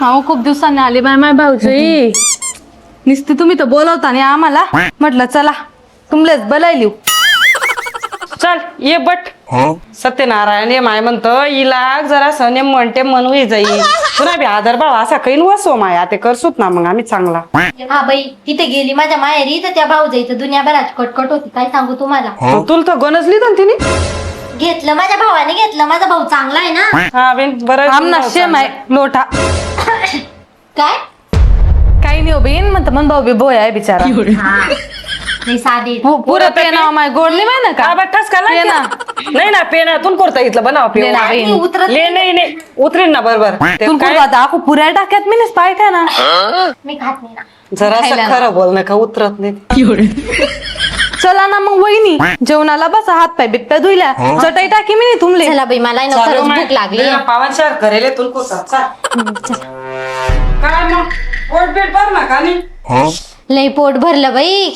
अहो खूप दिवसांनी आली बाय माय भाऊजी. नुसती तुम्ही तर बोलवता आणि आम्हाला म्हटलं चला तुमलेच बोलायली. चल ये बट सत्यनारायण ये माय म्हणतो हिला जरा सने म्हणते म्हणू जाईल पुन्हा बी आदर बाळा असा काही वसो माया ते करसूत ना मग आम्ही चांगला. हा बाई तिथे गेली माझ्या माहेरी तर त्या भाऊजाईचं दुनियाभरात कटकट होती. काय सांगू तुम्हाला. तुला तर गणजली ना तिने. घेतलं माझ्या भावाने घेतलं. माझा भाऊ चांगला आहे ना. हा बेन बरं आमना शेम आहे लोटा. काय काही नाही हो बेन म्हणत मन भाऊ बी बोय आहे बिचारा. नाही साधे पुरं पेना माय गोड नाही माहिती का का बट्टास का पेना. नाही ना पेनातून करता इथलं बनाव पेना पेना बेन. उतरत ले नाही नाही उतरेन ना बरोबर ते तुला काय आता आपण पुऱ्या टाक्यात मी पाहिजे ना. मी खात नाही ना. जरा खायला खरं बोल ना का उतरत नाही. चला ना मग वहिनी जेवणाला बसा हात पाय बिट्ट्या धुईल्या चटई टाकी मी तुमले. चला बाई मला ना खरंच भूक लागली. पावन शहर करेले तुला कोसा काय मग पोट पेट भर ना का नाही. लई पोट भरलं बाई.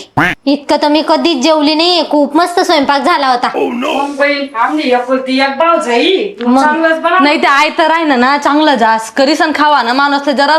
इतकं तर मी कधीच जेवली नाही. खूप मस्त स्वयंपाक झाला होता. मग बाई आमनी एकुलती एक भाव जाई मग चांगलंच बनव. नाही ते आय तर आहे ना चांगलं जास करीसन खावा ना माणूस जरा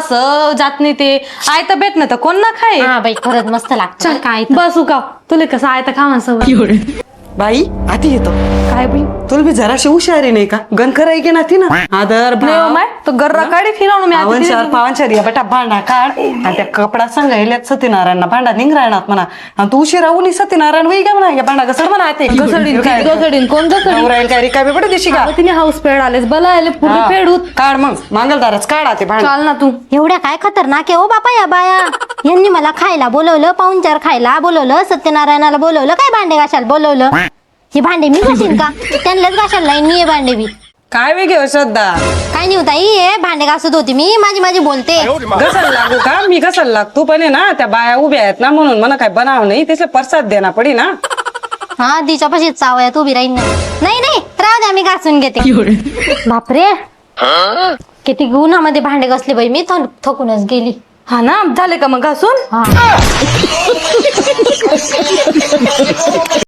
जात नाही ते आय तर भेट ना तर कोण ना खाय. हा बाई खरंच मस्त लागतं काय तर. बसू का तुला कसं आय तर खावा सवय. बाई आधी येतो काय बाई तुला बी जराशी हुशारी नाही का गण कराय की ना ती ना आदर नाही हो माय तो गर्रा काढी फिरवून मी आता पावन शहर या बेटा भांडा काढ आणि त्या कपडा सांगायल्यात सत्यनारायण भांडा निघरायणात म्हणा आणि तू उशीर राहून सत्यनारायण वही का म्हणा या भांडा घसड म्हणा ते गसडीन कोण गसडीन राहील काय रिकामी पडे देशी का तिने हाऊस पेड आलेस बला आले पूर्ण फेडूत काढ मग मांगलदारच काढा ते भांडा चाल ना तू. एवढ्या काय खतरनाक आहे हो बापा या बाया. यांनी मला खायला बोलवलं पाहुणचार खायला बोलवलं सत्यनारायणाला बोलवलं काय भांडे घासायला बोलवलं. हे भांडे मी घासीन का त्यांनाच घासायला लाईन मी हे भांडे बी. काय वेगळे हो श्रद्धा काय नाही होता हे भांडे घासत होती मी माझी बोलते. घसायला लागू का मी घसायला लागतो पण आहे ना त्या बाया उभ्या आहेत ना म्हणून मला काय बनाव नाही त्याचे प्रसाद देना पडी ना. हा तिच्यापाशी चावयात उभी राहीन नाही नाही राहू द्या मी घासून घेते. बापरे किती उन्हामध्ये भांडे घासले बाई मी थकूनच गेली. हा ना झाले का मग घासून. हा